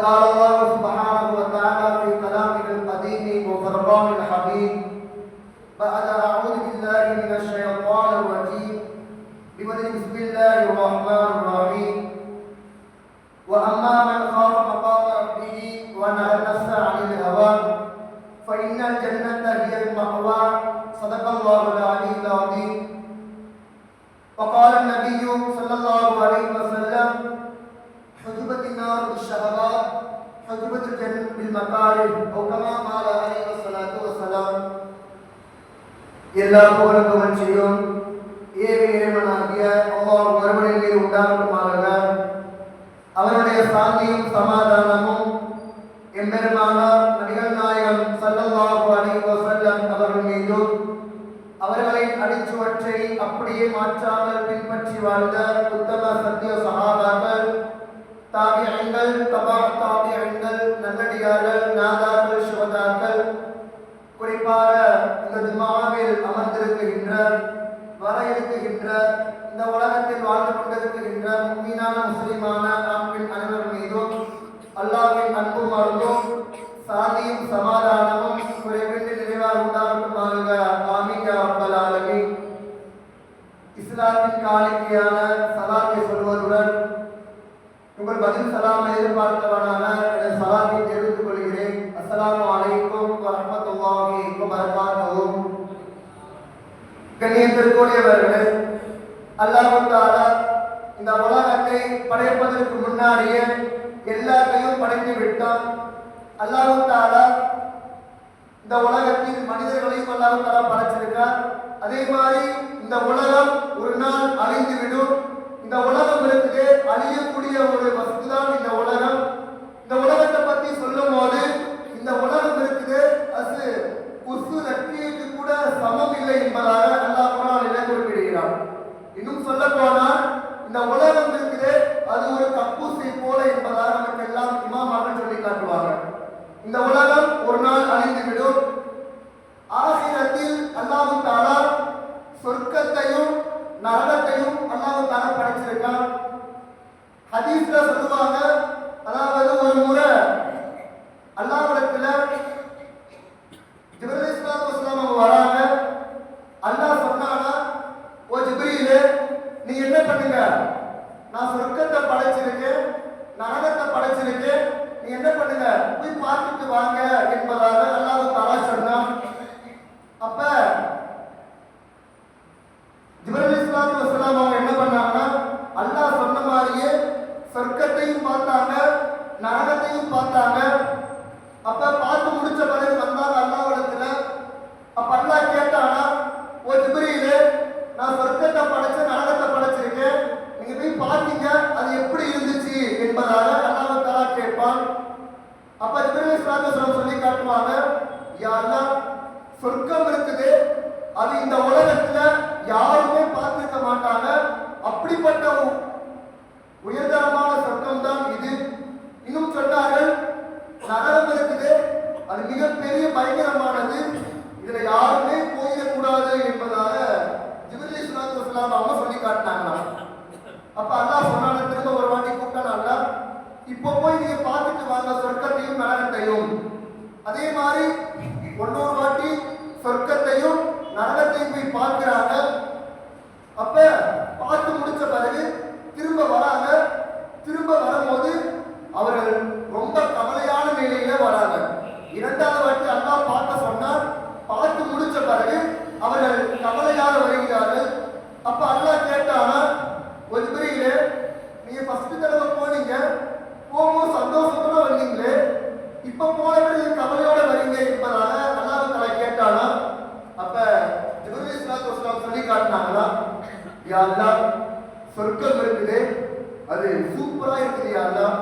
قال الله سبحانه وتعالى في كلامه القديم وفرقان الحميد بعد أعوذ بالله من الشيطان الرجيم بسم الله الرحمن الرحيم وأما من خاف مقام ربه ونهى النفس عن الهوى فإن الجنة هي المأوى صدق الله العلي العظيم. وقال النبي صلى الله عليه وسلم حجبت النار بالشهوات حجبت الجنة بالمكاره أو كما قال عليه الصلاة والسلام. எல்லா புகழும் புகழ்ச்சியும் ஏக இறைவனாகிய அல்லாஹ் ஒருவனின் மீது உண்டாகட்டுமாக. அவருடைய சாந்தியும் சமாதானமும் எம்பெருமானார் நபிகள் நாயகம் ஸல்லல்லாஹு அலைஹி வஸல்லம் அவர்கள் மீதும் அவர்களின் அடிச்சுவற்றை அப்படியே மாற்றாமல் பின்பற்றி வாழ்ந்த உத்தம சத்திய சஹாபாக்கள், தாபிஈன்கள், தபா தாபிஈன்கள், நல்லடியார்கள், நாதாக்கள், சுஹதாக்கள், குறிப்பாக இந்த ஜும்ஆவில் அமர்ந்திருக்கின்ற, வர இருக்குகின்ற, இந்த உலகத்தில் வாழ்ந்து கொண்டிருக்கின்ற முஃமினான முஸ்லிமான ஆண்கள் அனைவர் மீதும் அல்லாஹ்வின் அன்பும் அருளும் சாந்தியும் சமாதானமும் குறைவின்றி நிறைவாக உண்டாகட்டுமாக. ஆமீன் யா ரப்பல் ஆலமீன். இஸ்லாமின் காணிக்கையான சலாத்தை சொல்வதுடன் உங்கள் பதில் சலாமை எதிர்பார்த்தவனான எனது சலாத்தை தெரிவித்துக் கொள்கிறேன். அஸ்ஸலாமு அலைக்கும் வரஹ்மத்துல்லாஹி வபரகாத்துஹு. கண்ணியத்திற்குரியவர்களே, அல்லாஹ் தஆலா இந்த உலகத்தை படைப்பதற்கு முன்னாடியே எல்லாத்தையும் படைத்து விட்டான். அல்லாஹ் தஆலா இந்த உலகத்தில் மனிதர்களையும் அல்லாஹ் தஆலா படைச்சிருக்கார். அதே மாதிரி இந்த உலகம் ஒரு நாள் அழிந்துவிடும். இந்த உலகம் இருக்குது, அழியக்கூடிய ஒரு வஸ்துதான் இந்த உலகம். இந்த உலகத்தை பற்றி சொல்லும் போது இந்த உலகம் இருக்குது அது குசு ரத்தியைக்கு கூட சமம் இல்லை என்பதாக அல்லாஹ் குர்ஆனிலே குறிப்பிடுகிறார். இன்னும் சொல்ல போனால் இந்த உலகம் இருக்குது அது ஒரு கப்பூசை போல என்பதாக நமக்கு எல்லாம் இமாமார்கள் சொல்லி காட்டுவாங்க. இந்த உலகம் ஒரு நாள் அழிந்துவிடும். ஆகிரத்தில் அல்லாஹ் தஆலா சொர்க்கத்தையும் நரகத்தையும் அல்லாஹ் தஆலா படைச்சிருக்கான். ஹதீஸ்ல சொல்லுவாங்க, அதாவது ஒரு முறை அல்லாஹ்விடத்துல ஜிப்ரீல் அலைஹிஸ்ஸலாத்து வஸலாம் அவங்க வராங்க. அல்லாஹ் சொன்னானா, ஓ ஜிப்ரீலே, நீ என்ன பண்ணுங்க, நான் சொர்க்கத்தை படைச்சிருக்கேன், நரகத்தை படைச்சிருக்கேன், நீ என்ன பண்ணுங்க, போய் பார்த்துட்டு வாங்க என்பதாக அல்லாஹ் தஆலா சொன்னான். அப்ப ஜிப்ரீல் அலைஹிஸ்ஸலாத்து வஸலாம் அவங்க என்ன பண்ணாங்கன்னா, அல்லாஹ் சொன்ன மாதிரியே சொர்க்கத்தையும் பார்த்தாங்க, நரகத்தையும் பார்த்தாங்க. அப்ப பார்த்து முடிச்ச பிறகு வந்தாங்க அல்லாஹ்விடத்துல. அப்ப அல்லாஹ் கேட்டானா, ஓ ஜிப்ரீலே, நான் சொர்க்கத்தை படைச்சேன், நரகத்தை படைச்சிருக்கேன், நீங்க போய் பார்த்தீங்க, அது எப்படி இருந்துச்சு என்பதாக அல்லாஹ் தஆலா கேட்பான். அப்ப ஜிப்ரீல் அலைஹிஸ்ஸலாத்து வஸலாம் சொல்லி காட்டுவாங்க, யா அல்லாஹ், சொர்க்கம் இருக்குது, அது இந்த உலகத்துல யாருமே பார்த்திருக்க மாட்டாங்க, அப்படிப்பட்ட உயர்தரமான சொர்க்கம் தான் இது. இன்னும் சொன்னார்கள், நரகம் இருக்குது, அது மிகப்பெரிய பயங்கரமானது, இதுல யாருமே போயிடக்கூடாது என்பதாக ஜிப்ரீல் அலைஹிஸ்ஸலாத்து வஸலாம் அவங்க சொல்லி காட்டினாங்களா. அப்ப அல்லாஹ் சொன்னாங்க, திரும்ப ஒரு வாட்டி கூப்பிட்டாங்க, இப்போ போய் நீங்க பார்த்துட்டு வாங்க சொர்க்கத்தையும் நரகத்தையும். அதே மாதிரி ஒன்னொரு வாட்டி சொர்க்கத்தையும் நரகத்தையும் போய் பார்க்கிறாங்க. அப்ப பார்த்து முடிச்ச பிறகு திரும்ப வராங்க. திரும்ப வரும்போது அவர்கள் ரொம்ப கவலையான நிலையில வராங்க. இரண்டாவது வாட்டி அல்லாஹ் பார்க்க சொன்னார். பார்த்து முடிச்ச பிறகு அவர்கள் கவலையாக வருகிறார்கள். அப்ப அல்லாஹ் கேட்டானா, ஒரு ஜிப்ரீலே, நீங்க ஃபர்ஸ்ட் தடவை போனீங்க, போகும்போது சந்தோஷத்தோட வந்தீங்களே, இப்ப போனவங்க கவலையோட வரீங்க என்பதாக அல்லாஹ் தஆலா கேட்டானா. அப்ப ஜிப்ரீல் அலைஹிஸ்ஸலாத்து வஸலாம் சொல்லி காட்டினாங்களா, யா அல்லாஹ், சொர்க்கம் இருக்குது, அது சூப்பரா இருக்குது யா அல்லாஹ்.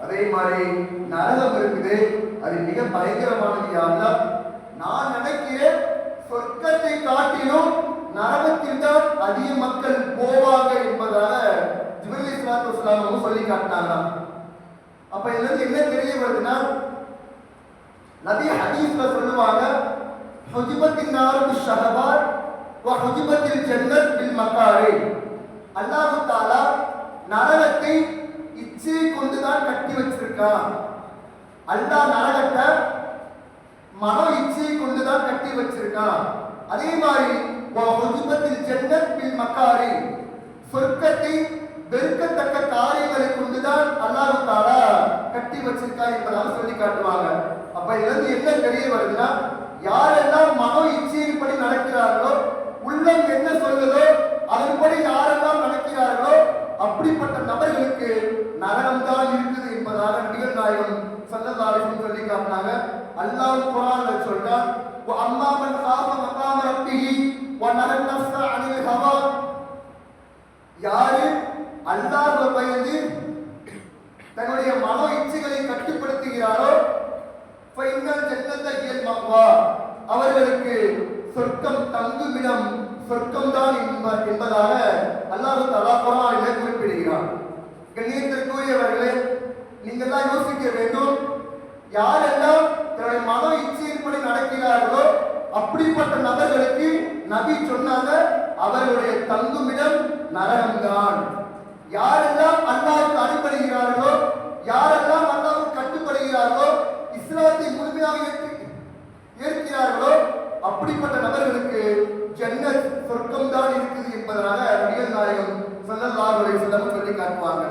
அதே மாதிரி நரகம் இருக்குது, அது மிக பயங்கரமானது யா அல்லாஹ். நான் நினைக்கிறேன் சொர்க்கத்தை காட்டிலும் நரகத்தில் தான் அதிக மக்கள் போவாங்க என்பதாக ஜிப்ரீல் அலைஹிஸ்ஸலாத்து வஸலாம் சொல்லி காட்டினாங்க. அப்ப இதுல இருந்து என்ன தெரிய வருதுன்னா, நபி ஹதீஸ்ல சொல்லுவாங்க, ஹுஜிபத்தின் நார் பிஷ்ஷஹவாத் வ ஹுஜிபத்தில் ஜன்னத் பில் மகாரி. அல்லாஹ் தஆலா நரகத்தை இச்சை கொண்டுதான் கட்டி வச்சிருக்கான். அல்லாஹ் நரகத்தை மனோ இச்சையை கொண்டுதான் கட்டி வச்சிருக்கான். அதே மாதிரி ஜன்னத்தில் மக்காரி சொர்க்கத்தை வெறுக்கத்தக்க காரியங்களை கொண்டுதான் அல்லாஹ் தஆலா கட்டி வச்சிருக்கா என்பதாக சொல்லி காட்டுவாங்க. அப்ப இதுல என்ன தெரிய வருதுன்னா, யாரெல்லாம் மனோ இச்சையின்படி நடக்கிறார்களோ, உள்ளம் என்ன சொல்லுதோ அதன்படி யாரெல்லாம் நடக்கிறார்களோ அப்படிப்பட்ட நபர்களுக்கு நரகம் தான் இருக்குது என்பதாக நபிகள் நாயகம் ஸல்லல்லாஹு அலைஹி வஸல்லம் சொல்லி காட்டினாங்க. அல்லாஹ் குர்ஆன்ல சொல்றான், வஅம்மா மன் காஃப மகாம ரப்பிஹி வநஹா நஃஸ அனில் ஹவா. யாரு அல்லாஹ்வை பயந்து தன்னுடைய மனோ இச்சைகளை கட்டுப்படுத்துகிறாரோ ஃபைனல் ஜன்னத ஹியல் மக்வா, அவர்களுக்கு சொர்க்கம் தங்குமிடம் சொர்க்கம் தான் என்பதாக அல்லாஹ் தஆலா குர்ஆனிலே குறிப்பிடுகிறார். கண்ணியத்திற்குரியவர்களே, நீங்கள் எல்லாம் யோசிக்க வேண்டும். யாரெல்லாம் தன்னுடைய மனோ இச்சையின்படி நடக்கிறார்களோ அப்படிப்பட்ட நபர்களுக்கு நபி சொன்னாங்க, அவர்களுடைய தங்குமிடம் நரகம்தான். யாரெல்லாம் அல்லாஹ்வுக்கு அடிபடுகிறார்களோ, யாரெல்லாம் அல்லாஹ்வுக்கு கட்டுப்படுகிறார்களோ, இஸ்லாத்தை முழுமையாக ஏற்கிறார்களோ அப்படிப்பட்ட நபர்களுக்கு ஜன்னத் சொர்க்கம் தான் இருக்குது என்பதாக நபிகள் நாயகம் ஸல்லல்லாஹு அலைஹி வஸல்லம் சொல்லி காட்டுவாங்க.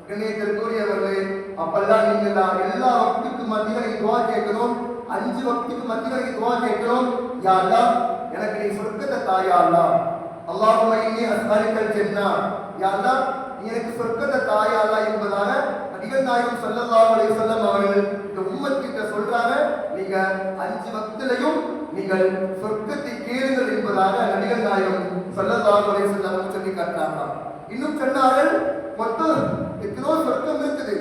கண்ணியத்திற்குரியவர்களே, அப்பெல்லாம் நீங்க எல்லா வக்துக்கு மத்தியில துஆ கேட்கணும். 5 வக்துக்கு மத்தியில துஆ கேட்கணும். யா அல்லாஹ், எனக்கு நீ சொர்க்கத்தை தாயா அல்லாஹ். அல்லாஹும்ம இன்னி அஸ்அலுக்கல் ஜன்னah. யா அல்லாஹ், நீ எனக்கு சொர்க்கத்தை தாயா அல்லாஹ் என்பதாக நபிகள் நாயகம் ஸல்லல்லாஹு அலைஹி வஸல்லம் அவர்கள் இந்த உம்மத் கிட்ட சொல்றாங்க. நீங்க 5 வக்திலையும் நீங்கள் சொர்க்கத்தை கேளுங்கள் என்பதாக நபிகள் நாயகம் ஸல்லல்லாஹு அலைஹி வஸல்லம் சொல்லி காட்டினாங்க. இன்னும் சொன்னார்கள், மொத்தம் எத்தனோ சொர்க்கம் இருக்குது,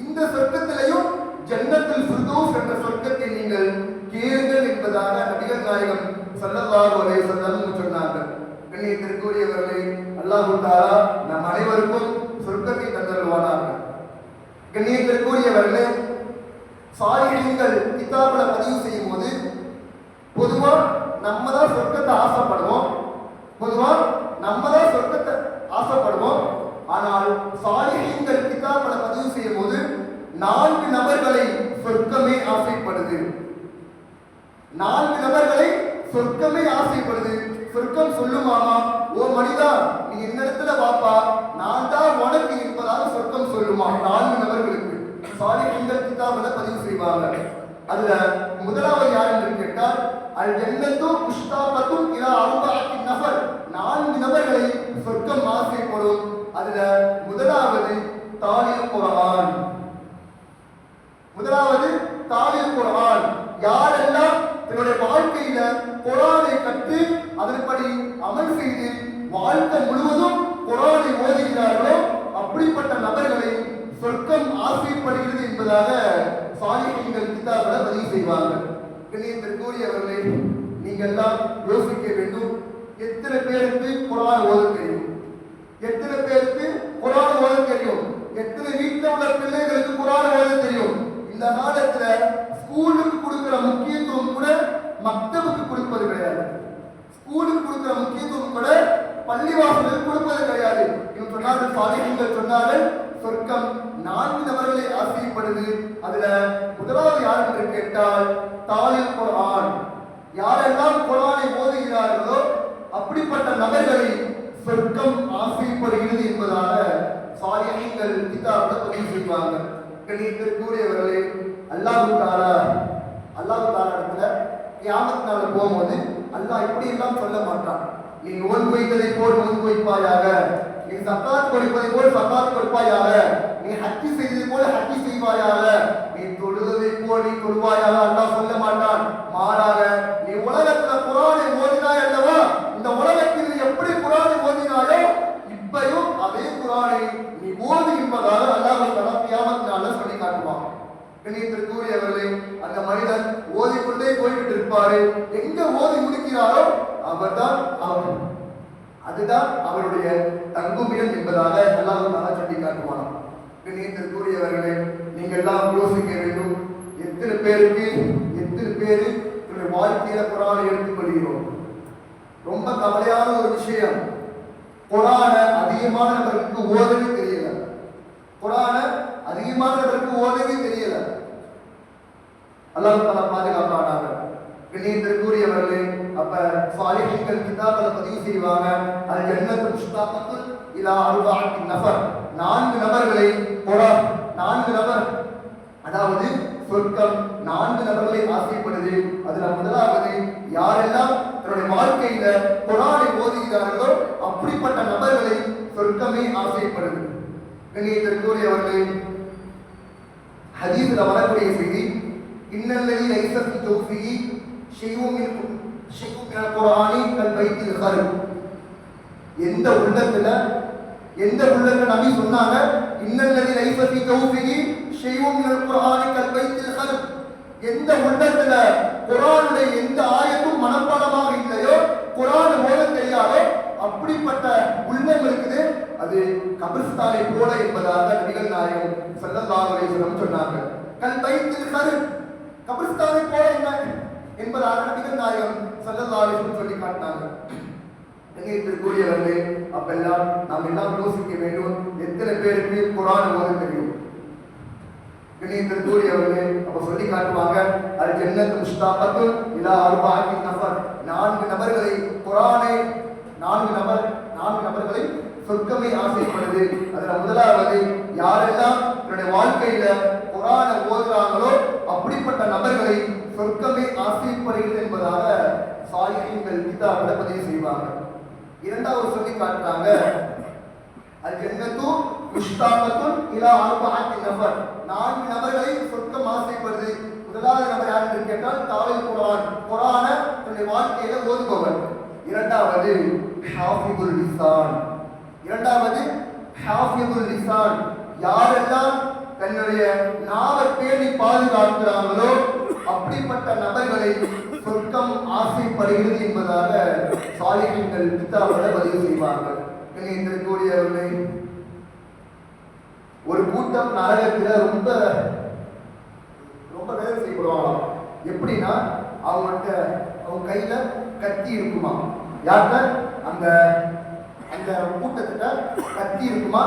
இந்த சொர்க்கத்திலையும் ஜன்னத்துல் ஃபிர்தௌஸ் என்ற சொர்க்கத்தை நீங்கள் கேளுங்கள் என்பதாக நபிகள் நாயகம் ஸல்லல்லாஹு அலைஹி வஸல்லம் சொன்னாங்க. கண்ணியத்திற்குரியவர்களே, அல்லாஹ் தஆலா நம் அனைவருக்கும் சொர்க்கத்தை தந்தருள்வானாக. கண்ணியத்திற்குரியவர்களே, சாலிஹீன்கள் கிதாபுல பதிவு செய்யும் போது பொதுவா நம்ம தான் சொர்க்கத்தை ஆசைப்படுவோம். ஆனால் சாலிஹீன்கள் கிதாபுல பதிவு செய்யும் போது 4 நபர்களை சொர்க்கமே ஆசைப்படுது. 4 நபர்களை சொர்க்கமே ஆசைப்படுது. சொர்க்கம் சொல்லுமாமா, ஓ மனிதா, நீ என்னிடத்துல வாப்பா, நான் தான் உனக்கு என்பதாக சொர்க்கம் சொல்லுமா 4 நபர்களுக்கு சாலிஹீன்கள் கிதாபுல பதிவு செய்வாங்க. அதுல முதலாவது யார் என்று கேட்டால், அல் ஜன்னத்து முஷ்தாகத்து இலா அர்பஅத்தி நஃபர், 4 நபர்களை சொர்க்கம் ஆசைப்படும். அதுல முதலாவது தாலில் குர்ஆன். யாரெல்லாம் தன்னுடைய வாழ்க்கையில குர்ஆனை கற்று அதன்படி அமல் செய்து வாழ்க்கை முழுவதும் குர்ஆனை ஓதுகிறார்களோ அப்படிப்பட்ட நபர்களை சொர்க்கம் ஆசைப்படுகிறது என்பதாக சாலிஹீன்கள் கிதாபுல பதிவு செய்வாங்க. கண்ணியத்திற்குரியவர்களே, நீங்கள் எல்லாம் யோசிக்க வேண்டும். எத்தனை பேருக்கு குர்ஆன் ஓத தெரியும்? எத்தனை பேருக்கு குர்ஆன் ஓத தெரியும்? எத்தனை வீட்டில் உள்ள பிள்ளைகளுக்கு குர்ஆன் ஓத தெரியும்? இந்த காலத்துல ஸ்கூலுக்கு கொடுக்கிற முக்கியத்துவம் கூட மக்தபுக்கு கொடுப்பது கிடையாது. ஸ்கூலுக்கு கொடுக்கிற முக்கியத்துவம் கூட பள்ளிவாசலுக்கு கொடுப்பது கிடையாது. இவங்க சொன்னார்கள், சாலிஹீன்கள் சொன்னார்கள், சொர்க்கம் 4 நபர்களை ஆசைப்படுது. அதுல முதலாவது யார் என்று கேட்டால் தாலில் குர்ஆன். யாரெல்லாம் குர்ஆனை ஓதுகிறார்களோ அப்படிப்பட்ட நபர்களை சொர்க்கம் ஆசைப்படுகிறது என்பதாக சாலிஹீன்கள் கிதாபுல பதிவு செய்வாங்க. கண்ணியத்திற்குரியவர்களே, அல்லாஹ் தஆலா இடத்துல கியாமத் நாள் போகும்போது அல்லாஹ் இப்படி எல்லாம் சொல்ல மாட்டான். நீ நோன்பு வைத்ததை போல் நோன்பு வைப்பாயாக, நீ சக்காத் கொடுப்பதை போல் சக்காத் கொடுப்பாயாக, நீ ஹஜ் செய்ததை போல ஹஜ் செய்வாயாக, நீ தொழுவதை போல் நீ தொழுவாயாக அல்லாஹ் சொல்ல மாட்டான். மாறாக, நீ உலகத்துல குர்ஆனை ஓதினாய் அல்லவா, இந்த உலகத்தில் நீ எப்படி குர்ஆனை ஓதினாயோ இப்பயும் அதே குர்ஆனை நீ ஓது என்பதாக அல்லாஹ் தஆலா கியாமத் நாள்ல சொல்லி காட்டுவான். கண்ணியத்திற்குரியவர்களே, அந்த மனிதன் ஓதிக்கொண்டே போய்விட்டு இருப்பாரு. எங்க ஓதி முடிக்கிறாரோ அதுதான் அவருடைய தங்குமிடம் என்பதாக அல்லாஹ் தஆலா சொல்லி காட்டுவான். கண்ணியத்திற்குரியவர்களே, நீங்கள் எல்லாம் யோசிக்க வேண்டும். எத்தனை பேரு வாழ்க்கையில குர்ஆனை எடுத்துக்கொள்கிறோம்? ரொம்ப கவலையான ஒரு விஷயம். குர்ஆனை அதிகமான நபருக்கு ஓதவே தெரியல. அல்லாஹ் தஆலா பாதுகாப்பானாங்க. கண்ணியத்திற்குரியவர்களே, அப்ப சாலிஹீன்கள் கிதாபல பதிவு செய்வாங்க, அல் ஜன்னத்து முஷ்தாகத்துன் இலா அர்பஅத்தி நஃபர், 4 நபர்களை குர்ஆன் 4 நபர், அதாவது சொர்க்கம் 4 நபர்களை ஆசைப்படுது. அதுல முதலாவது யாரெல்லாம் தன்னுடைய வாழ்க்கையில குர்ஆனை ஓதுகிறார்களோ அப்படிப்பட்ட நபர்களை சொர்க்கமே ஆசைப்படுது. கண்ணியத்திற்குரியவர்களே, ஹதீஸ்ல வரக்கூடிய செய்தி, இன்னல்லதி லைஸ ஃபீ ஜௌஃபிஹி ஷைஉம் மின் குர்ஆனி கல் பைத்தில் கர்ப். எந்த உள்ளத்துல நபி சொன்னாங்க, இன்னல்லதி லைஸ ஃபீ ஜௌஃபிஹி ஷைஉம் மின் குர்ஆனி கல் பைத்தில் கர்ப். எந்த உள்ளத்துல குர்ஆனுடைய எந்த ஆயத்தும் மனப்பாடமாக இல்லையோ, குர்ஆன் ஓத தெரியாதோ அப்படிப்பட்ட உள்ளம் இருக்குது, அது கபிரிஸ்தானை போல என்பதாக நபிகள் நாயகம் ஸல்லல்லாஹு அலைஹி வஸல்லம் சொன்னாங்க. கல் பைத்தில் கர்ப், கபிரிஸ்தானை போல என்ன என்பதாக நபிகள் நாயகம் ஸல்லல்லாஹு அலைஹி வஸல்லம் சொல்லி காட்டினாங்க. கண்ணியத்திற்குரியவர்களே, அப்பெல்லாம் நாம் எல்லாம் யோசிக்க வேண்டும், எத்தனை பேருக்கு குர்ஆன் ஓத தெரியும்? கண்ணியத்திற்குரியவர்களே, அப்ப சொல்லி காட்டுவாங்க, அல் ஜன்னத்து முஷ்தாகத்துன் இலா அர்பஅத்தி நஃபர், 4 நபர்களை குர்ஆனை 4 நபர்களை சொர்க்கமே ஆசைப்படுது. அதுல முதலாவது யாரெல்லாம் தன்னுடைய வாழ்க்கையில குர்ஆனை ஓதுறாங்களோ அப்படிப்பட்ட நபர்களை சொர்க்கமே ஆசைப்படுகிறது என்பதாக சாலிஹீன்கள் கிதாபல பதிவு செய்வாங்க. இரண்டாவது சொல்லி காட்டுறாங்க, அல் ஜன்னத்து முஷ்தாகத்துன் இலா அர்பஅத்தி நஃபர், 4 நபர்களை சொர்க்கம் ஆசைப்படுது. முதலாவது நபர் யார் என்று கேட்டால் தாவில் குர்ஆனை தன்னுடைய வாழ்க்கையில ஓதுபவர். இரண்டாவது ஹாஃபிதுல் லிசான், யாரெல்லாம் தன்னுடைய நாவை பேணி பாதுகாக்கிறாங்களோ அப்படிப்பட்ட நபர்களை சொர்க்கம் ஆசைப்படுகிறது என்பதாக சாலிஹீன்கள் கிதாபல பதிவு செய்வார்கள். கண்ணியத்திற்குரியவர்களே, ஒரு கூட்டம் நரகத்துல ரொம்ப ரொம்ப வேலை செய்யப்படுவாங்களாம். எப்படின்னா, அவங்க கையில கத்தி இருக்குமா, யார்கிட்ட அந்த அந்த கூட்டத்திட்ட கத்தி இருக்குமா,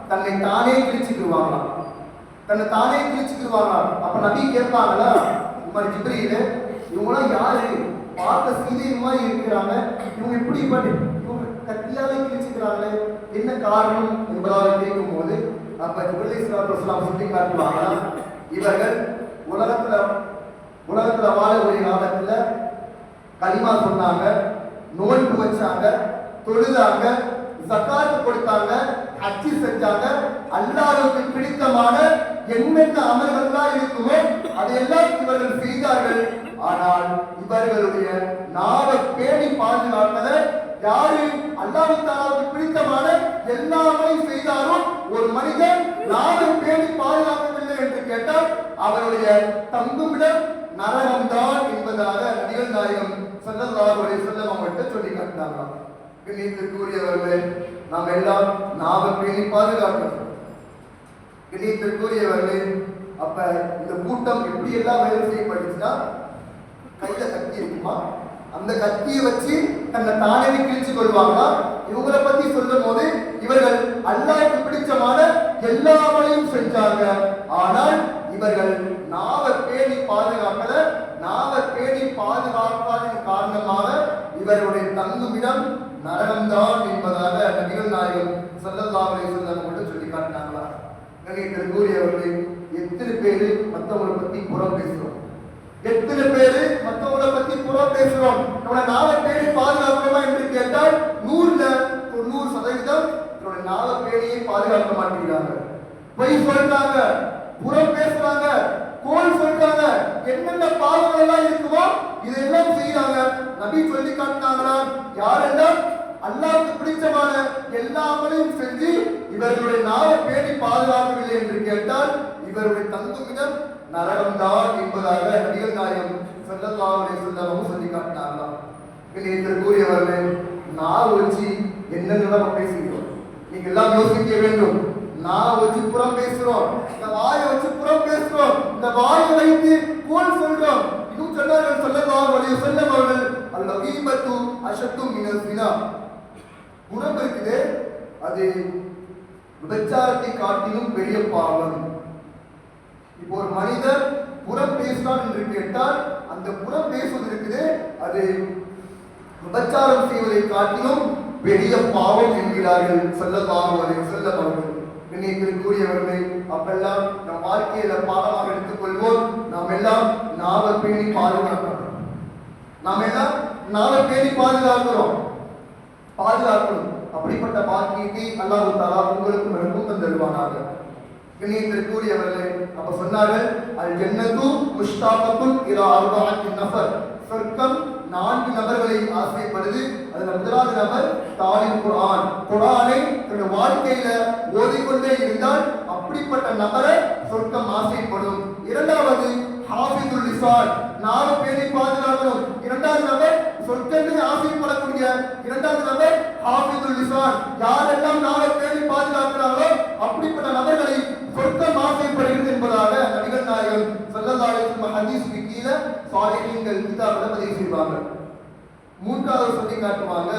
தன்னை தானே கிழிச்சுக்குவாங்களாம். அப்ப நபி கேட்பாங்களா, உமர் ஜிப்ரீல், இவங்களாம் யாரு, பார்த்த சீதை மாதிரி இருக்கிறாங்க, இவங்க எப்படி இவங்க கத்தியாலே கிழிச்சுக்கிறாங்களே, என்ன காரணம் என்பதாக கேட்கும் போது அப்ப ஜிப்ரீல் ஸல்லல்லாஹு அலைஹி வஸல்லம் சொல்லி காட்டுவாங்களா, இவர்கள் உலகத்துல வாழக்கூடிய காலத்துல கலிமா சொன்னாங்க, நோன்பு வச்சாங்க, தொழுதாங்க, ஜகாத் கொடுத்தாங்க, ஹஜ் செஞ்சாங்க, அல்லாஹ்வுக்கு பிடித்தமான என்னென்ன அமல்கள்லாம் இருக்குமோ அதையெல்லாம் இவர்கள் செய்தார்கள். ஆனால் இவர்களுடைய நாவை பேணி பாதுகாப்பத யாரு அல்லாஹ் தஆலாவுக்கு பிடித்தமான எல்லா அமலையும் செய்தாலும் ஒரு மனிதன் நாவை பேணி பாதுகாக்கவில்லை என்று கேட்டால் அவருடைய தங்குமிடம் நரகம்தான் என்பதாக நபிகள் நாயகம் ஸல்லல்லாஹு அலைஹி வஸல்லம் அவங்கள்ட்ட சொல்லி காட்டினாங்க. கண்ணியத்திற்குரியவர்களே, நாம் எல்லாம் நாவை பேணி பாதுகாக்கணும். கண்ணியத்திற்குரியவர்களே, அப்ப இந்த கூட்டம் எப்படி எல்லாம் வேலை செய்யப்பட்டுச்சுன்னா, கையில கத்தி இருக்குமா, அந்த கத்தியை வச்சு தன்னை தானே கிழிச்சு கொள்வாங்களா. இவங்களை பத்தி சொல்லும் போது இவர்கள் அல்லாஹ்வுக்கு பிடிச்சமான எல்லாவற்றையும் செஞ்சாங்க. ஆனால் இவர்கள் நாவை பேணி பாதுகாக்கல. நாவை பேணி பாதுகாப்பதன் காரணமாக இவருடைய தங்குமிடம் நரகம்தான் என்பதாக நபிகள் நாயகம் ஸல்லல்லாஹு அலைஹி வஸல்லம் மட்டும் சொல்லி காட்டினாங்களா. கண்ணியத்திற்குரியவர்களே, எத்தனை பேரு மற்றவங்களை பத்தி புறம் பேசுறோம், எத்தனை பேரு மற்றவங்களை பத்தி புறம் பேசுறோம். நம்மளோட நாவை பேணி பாதுகாக்கிறோமா என்று கேட்டால் 100% நம்மளோட நாவை பேணியை பாதுகாக்க மாட்டேங்கிறாங்க. பொய் சொல்றாங்க, புறம் பேசுறாங்க, கோல் சொல்றாங்க, என்னென்ன பாவங்கள் எல்லாம் இருக்குமோ இதெல்லாம் செய்யறாங்க. நபி சொல்லி காட்டினாங்களா, யாரெல்லாம் அல்லாஹ்வுக்கு பிடிச்சமான எல்லா அமலையும் செஞ்சு இவர்களுடைய நாவை பேணி பாதுகாக்கவில்லை என்று கேட்டால் இவருடைய தங்குமிடம் நரகம்தான் என்பதாக நபிகள் நாயகம் ஸல்லல்லாஹு அலைஹி வஸல்லம் சொல்லி காட்டினார்களாம். கண்ணியத்திற்குரியவர்களே, நாவை வச்சு என்னென்னலாம் பேசுகிறோம் நீங்க எல்லாம் யோசிக்க வேண்டும். நாவை வச்சு புறம் பேசுறோம், இந்த வாயை வச்சு புறம் பேசுறோம், இந்த வாயை வைத்து கோல் சொல்றோம். இன்னும் சொன்னார்கள் ஸல்லல்லாஹு அலைஹி வஸல்லம் அவர்கள், அல்-கீபத்து அஷத்து மினல் ஸினா, குணம் இருக்குது, அது விபச்சாரத்தை காட்டிலும் பெரிய பாவம். இப்போ ஒரு மனிதர் புறம் பேசுறான் என்று என்று கேட்டால் அந்த புறம் பேசுவது இருக்குது, அது விபச்சாரம் செய்வதை காட்டிலும் பெரிய பாவம் என்கிறார்கள் ஸல்லல்லாஹு அலைஹி வஸல்லம் அவர்கள். கூறியவர்களே, அப்பெல்லாம் நம் வாழ்க்கையில பாடமாக எடுத்துக்கொள்வோம். நாம் எல்லாம் நாவை பேணி பாதுகாக்கணும். நாம் எல்லாம் நாவை பேணி பாதுகாக்கணும். அப்படிப்பட்ட பாக்கியத்தை அல்லாஹ் தஆலா உங்களுக்கும் எனக்கும் தந்தருவானாக. கூறியவர்களே, அப்ப சொன்னார்கள், அல் ஜன்னத்து முஷ்தாகத்துன் இலா அர்பஅத்தி நஃபர், சொர்க்கம் 4 நபர்களை ஆசைப்படுது. அதுல முதலாவது நபர் தாலில் குர்ஆன், குர்ஆனை தன்னுடைய வாழ்க்கையில ஓதிக்கொண்டே இருந்தால் அப்படிப்பட்ட நபரை சொர்க்கம் ஆசைப்படும். இரண்டாவது ஹாஃபிதுல் லிசான், நாவை பேணி பாதுகாக்கணும். இரண்டாவது நபர் சொர்க்கமே ஆசைப்படக்கூடிய இரண்டாவது நபர் ஹாஃபிதுல் லிசான். யாரெல்லாம் நாவை பேணி பாதுகாக்கிறார்களோ அப்படிப்பட்ட நபர்களை சொர்க்கம் ஆசைப்படுகிறது என்பதாக நபிகள் நாயகம் ஸல்லல்லாஹு அலைஹி வஸல்லம் ஹதீஸ்க்கு கீழே சாலிஹீன்கள் கிதாபில் பதிவு செய்வாங்க. மூன்றாவது சொல்லி காட்டுவாங்க,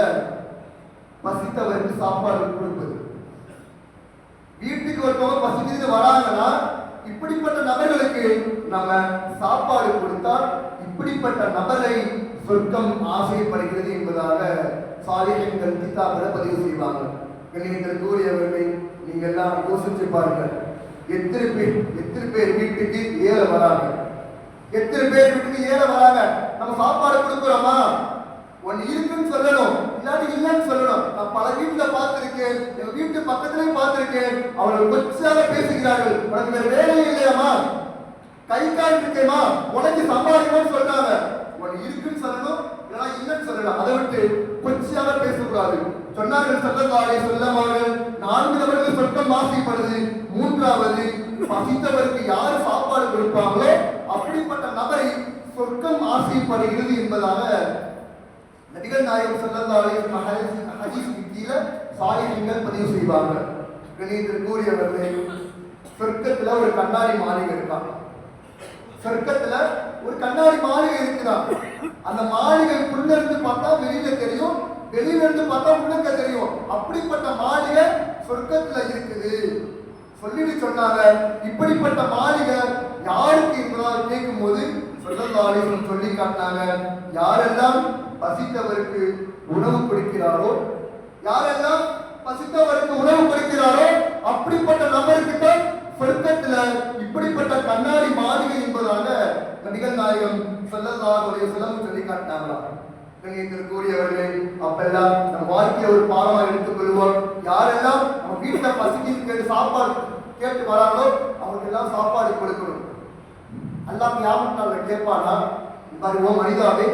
பசித்தவருக்கு சாப்பாடு கொடுப்பது. வீட்டுக்கு ஒருத்தவங்க பசிக்கிறது வராங்கன்னா இப்படிப்பட்ட நபர்களுக்கு நம்ம சாப்பாடு கொடுத்தால் இப்படிப்பட்ட நபரை சொர்க்கம் ஆசைப்படுகிறது என்பதாக சாலிஹீன்கள் கிதாபில் பதிவு செய்வாங்க. கண்ணியத்தில் கூறியவர்களை நீங்க எல்லாம் யோசிச்சு பாருங்க. எத்தனை பேர் வீட்டுக்கு ஏழை வராங்க? எத்தனை பேர் வீட்டுக்கு ஏழை வராங்க? நம்ம சாப்பாடு கொடுக்குறோமா? ஒன்னு இருக்குன்னு சொல்லணும், இல்லாட்டி இல்லைன்னு சொல்லணும். நான் பல வீட்டுல பார்த்திருக்கேன், எங்க வீட்டு பக்கத்துலயும் பார்த்திருக்கேன். அவர்கள் கொச்சாக பேசுகிறார்கள், உனக்கு வேற வேலையே இல்லையாமா, கை கால் இருக்கேமா, உனக்கு சம்பாதிக்கணும்னு சொல்றாங்க. ஒன்னு இருக்குன்னு சொல்லணும், இல்லைன்னா இல்லைன்னு சொல்லலாம். அதை விட்டு கொச்சாக பேசக்கூடாது. சொன்னார்கள் ஸல்லல்லாஹு அலைஹி வஸல்லம் அவர்கள், 4 நபர்கள் சொர்க்கம் ஆசைப்படுது. மூன்றாவது, பசித்தவருக்கு யார் சாப்பாடு கொடுப்பாங்களோ அப்படிப்பட்ட நபரை சொர்க்கம் ஆசைப்படுகிறது என்பதாக நபிகள் நாயகம் ஸல்லல்லாஹு அலைஹி வஸல்லம் ஹதீஸ்க்கு கீழே சாலிஹீன்கள் பதிவு செய்வாங்க. கணியத்தில் கூறியவர்களே, சொர்க்கத்துல ஒரு கண்ணாடி மாளிகை இருக்காங்க. சொர்க்கத்துல ஒரு கண்ணாடி மாளிகை இருக்குதான். அந்த மாளிகைக்குள்ள இருந்து பார்த்தா வெளியில தெரியும், வெளியில இருந்து பார்த்தா உள்ளக்க தெரியும். அப்படிப்பட்ட மாளிகை சொர்க்கத்துல இருக்குது சொல்லிட்டு சொன்னாங்க. இப்படிப்பட்ட மாளிகை யாருக்கு என்பதாக கேட்கும் போது ஸல்லல்லாஹு அலைஹி வஸல்லம் சொல்லி காட்டினாங்க, யாரெல்லாம் பசித்தவருக்கு உணவு கொடுக்கிறாரோ, யாரெல்லாம் பசித்தவருக்கு உணவு கொடுக்கிறாரோ அப்படிப்பட்ட நபருக்கு தான் சொர்க்கத்துல இப்படிப்பட்ட கண்ணாடி மாளிகை என்பதாக நபிகள் நாயகம் ஸல்லல்லாஹு அலைஹி வஸல்லம் சொல்லி காட்டினாங்களா. கூறியவர்களே, அப்பெல்லாம் நம் வாழ்க்கையை ஒரு பாடமாக எடுத்துக் கொள்வோம். யாரெல்லாம் நம்ம வீட்டுல பசிக்கு கேட்டு சாப்பாடு கேட்டு வராங்களோ அவங்களுக்கு எல்லாம் சாப்பாடு கொடுக்கணும். அல்லாஹ் கியாமத் நாள்ல கேட்பானா, பாருங்க மனிதாவே,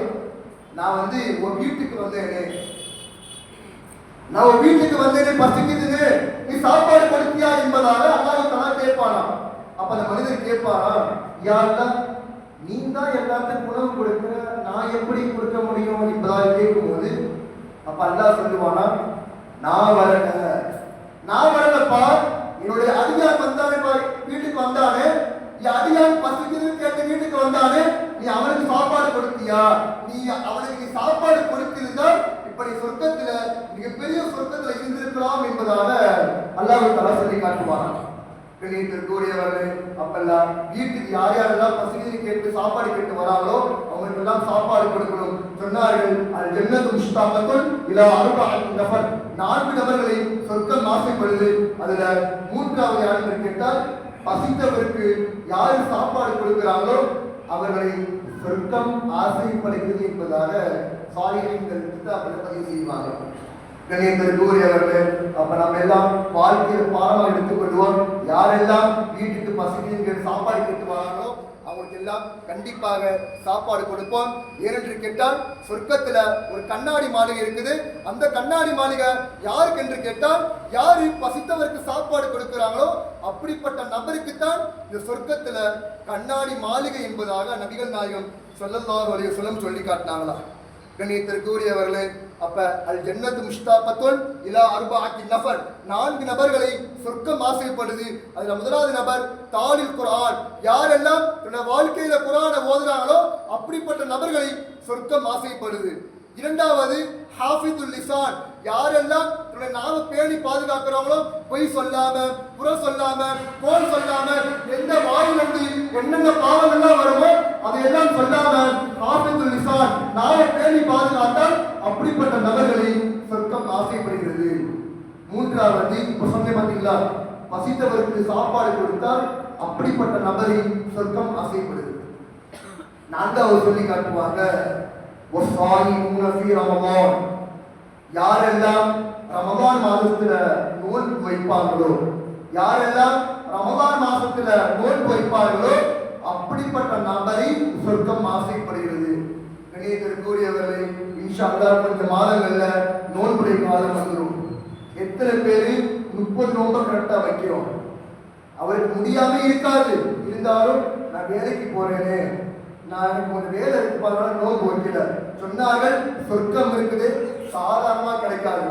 நான் உன் வீட்டுக்கு வந்தேனே, நான் உன் வீட்டுக்கு வந்தேனே, பசிக்குதுன்னு நீ சாப்பாடு கொடுத்தியா என்பதாக அல்லாஹ் தஆலா கேட்பானா. அப்ப அந்த மனிதர் கேட்பானா, யா அல்லாஹ், நீ தான் எல்லாத்துக்கும் உணவு கொடுக்கிற, நான் எப்படி கொடுக்க முடியும் என்பதாக கேட்கும்போது அப்ப அல்லாஹ் சொல்லுவானா, நான் வரலப்பா, என்னுடைய அடியான் வந்தானே, வீட்டுக்கு வந்தானே, என் அடியான் பசிக்குதுன்னு கேட்டு வீட்டுக்கு வந்தானே, நீ அவனுக்கு சாப்பாடு கொடுத்தியா? நீ அவனுக்கு சாப்பாடு கொடுத்திருந்தால் இப்படி சொர்க்கத்துல மிகப்பெரிய சொர்க்கத்துல இருந்திருக்கலாம் என்பதாக அல்லாஹ் தஆலா சொல்லி காட்டுவானா. கூறியவர்கள், அப்பெல்லாம் வீட்டுக்கு யார் யாரெல்லாம் பசிக்குதுன்னு கேட்டு சாப்பாடு கேட்டு வராங்களோ அவங்களுக்கு எல்லாம் சாப்பாடு கொடுக்கணும். சொன்னார்கள், அல் ஜன்னத்து முஷ்தாகத்துன் இலா அர்பஅத்தி நஃபர், 4 நபர்களை சொர்க்கம் ஆசைப்படுது. அதுல மூன்றாவது யார் என்று கேட்டால், பசித்தவருக்கு யாரு சாப்பாடு கொடுக்கிறாங்களோ அவர்களை சொர்க்கம் ஆசைப்படுகிறது என்பதாக சாலிஹீன்கள் கிதாபில் பதிவு செய்வாங்க. கண்ணியத்திற்குரியவர்களே, அப்ப நம்ம எல்லாம் வாழ்க்கையில் பாடமாக எடுத்துக் கொள்வோம். யாரெல்லாம் வீட்டுக்கு பசிக்குன்னு கேட்டு சாப்பாடு கேட்டு வராங்களோ அவங்களுக்கு எல்லாம் கண்டிப்பாக சாப்பாடு கொடுப்போம். ஏனென்று கேட்டால் சொர்க்கத்துல ஒரு கண்ணாடி மாளிகை இருக்குது. அந்த கண்ணாடி மாளிகை யாருக்கு என்று கேட்டால், யாரு பசித்தவருக்கு சாப்பாடு கொடுக்கிறாங்களோ அப்படிப்பட்ட நபருக்குத்தான் இந்த சொர்க்கத்துல கண்ணாடி மாளிகை என்பதாக நபிகள் நாயகம் ஸல்லல்லாஹு அலைஹி வஸல்லம் சொல்லி காட்டினாங்களா. கண்ணியத்திற்குரியவர்களே, அப்ப அல் ஜன்னத்து முஷ்தாகத்துன் இலா அர்பஅத்தி நஃபர், 4 நபர்களை சொர்க்கம் ஆசைப்படுது. அதுல முதலாவது நபர் தாலில் குர்ஆன், யாரெல்லாம் தன்னுடைய வாழ்க்கையில குர்ஆனை ஓதுறாங்களோ அப்படிப்பட்ட நபர்களை சொர்க்கம் ஆசைப்படுது. இரண்டாவது ஹாஃபிதுல் லிசான், யாரெல்லாம் தன்னுடைய நாவை பேணி பாதுகாக்கிறாங்களோ, பொய் சொல்லாம, புற சொல்லாம, கோல் சொல்லாம, எந்த வாயிலிருந்து என்னென்ன பாவங்கள்லாம் வருமோ அதையெல்லாம் சொல்லாம ஹாஃபிதுல் லிசான் நாவை பேணி பாதுகாத்தால் அப்படிப்பட்ட நபர்களை சொர்க்கம் ஆசைப்படுகிறது. மூன்றாவது இப்ப சொன்ன பார்த்தீங்களா, பசித்தவருக்கு சாப்பாடு கொடுத்தால் அப்படிப்பட்ட நபரை சொர்க்கம் ஆசைப்படுது. நான்காவது சொல்லி காட்டுவாங்க, யாரெல்லாம் ரமதான் மாதத்துல நோன்பு வைப்பாங்களோ, யாரெல்லாம் ரமதான் மாசத்துல நோன்பு வைப்பார்களோ அப்படிப்பட்ட நபரை சொர்க்கம் ஆசைப்படுகிறது. கணியத்திற்குரியவர்களை இன்ஷா அல்லாஹ் கொஞ்சம் மாதங்கள்ல நோன்புடைய காலம் வந்துடும். எத்தனை பேரு 30 நோன்பை கரெக்டா வைக்கிறோம்? அவருக்கு முடியாம இருக்காது, இருந்தாலும் நான் வேலைக்கு போறேனே, நான் எனக்கு கொஞ்சம் வேலை இருக்கு பாருங்க நோன்பு வைக்கல சொன்னார்கள். சொர்க்கம் இருக்குது, சாதாரணமா கிடைக்காது.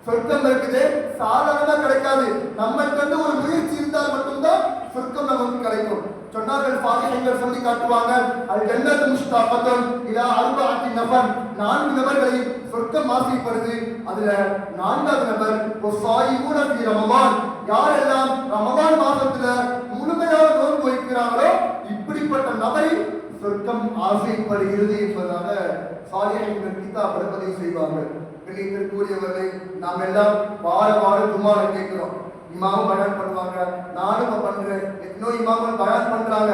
சொர்க்கம் இருக்குது, சாதாரணமா கிடைக்காது. நம்மளுக்கு வந்து ஒரு முயற்சி இருந்தால் மட்டும்தான் சொர்க்கம் நமக்கு கிடைக்கும். சொன்னார்கள் பாக்கியங்கள் சொல்லி காட்டுவாங்க, அல் ஜன்னத்து முஸ்தாஃபத்துன் இலா அர்பஅத்தி நஃபர், 4 நபர்களை சொர்க்கம் ஆசைப்படுது. அதுல 4வது நபர் வஸாயிமூன ஃபீ ரமதான், யாரெல்லாம் ரமதான் மாதத்துல முழுமையாக நோன்பு வைக்கிறாங்களோ இப்படிப்பட்ட நபரை சொர்க்கம் ஆசைப்படுகிறது என்பதாக சாலிஹீன்கள் கிதாபில் பதிவு செய்வாங்க. கண்ணியத்திற்குரியவர்களை நாம் எல்லாம் வார ஜும்மால கேட்கிறோம், இமாமும் பயான் பண்ணுவாங்க, நானும் பண்றேன், எத்தனோ இமாமும் பயான் பண்றாங்க.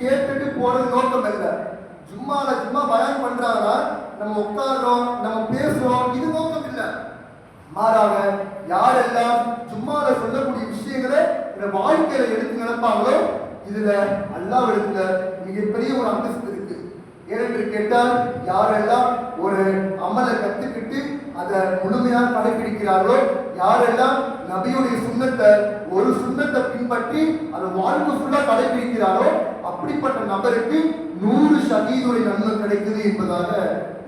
கேட்டுட்டு போறது நோக்கம் இல்லை. சும்மா பயான் பண்றாங்கன்னா நம்ம உட்கார்றோம், நம்ம பேசுறோம், இது நோக்கம் இல்லை. மாறாக யாரெல்லாம் சும்மால சொல்லக்கூடிய விஷயங்களை இந்த வாழ்க்கையில எடுத்து நடப்பாங்களோ இதுல அல்லாஹ்விடத்துல மிகப்பெரிய ஒரு அந்தஸ்து இருக்கு. ஏனென்று கேட்டால் யாரெல்லாம் ஒரு அமலை கத்துக்கிட்டு அதை முழுமையாக கடைபிடிக்கிறார்களோ, யாரெல்லாம் நபியுடைய சுண்ணத்தை ஒரு சுண்ணத்தை பின்பற்றி அதை வாழ்க்கை ஃபுல்லா கடைபிடிக்கிறாரோ அப்படிப்பட்ட நபருக்கு 100 ஷஹீதுடைய நன்மை கிடைக்குது என்பதாக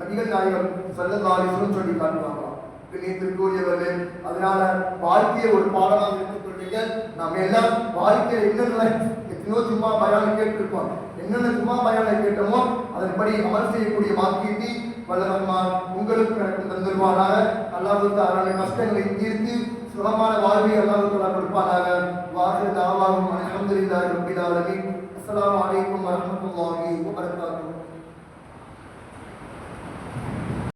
நபிகள் நாயகம் ஸல்லல்லாஹு அலைஹி வஸல்லம் சொல்லி காட்டுவாங்க. கண்ணியத்திற்குரியவர்களே, அதனால வாழ்க்கையை ஒரு பாடமாக எடுத்துக்கொள்வீங்க. நம்ம எல்லாம் வாழ்க்கையில என்னென்ன எத்தனையோ சும்மா பயானை கேட்டிருக்கோம், என்னென்ன சும்மா பயானை கேட்டோமோ அதன்படி அமல் செய்யக்கூடிய வாக்கியத்தை வல்லரஹ்மான் உங்களுக்கு எனக்கு தந்துருவானாக. அல்லாஹ் தஆலா கஷ்டங்களை தீர்த்து சுகமான வாழ்வை அல்லாஹ் தஆலா கொடுப்பானாக. வாஹிர் தாவாஹும் அல்ஹம்துலில்லாஹி ரப்பில் ஆலமீன். அஸ்ஸலாமு அலைக்கும் வரஹ்மத்துல்லாஹி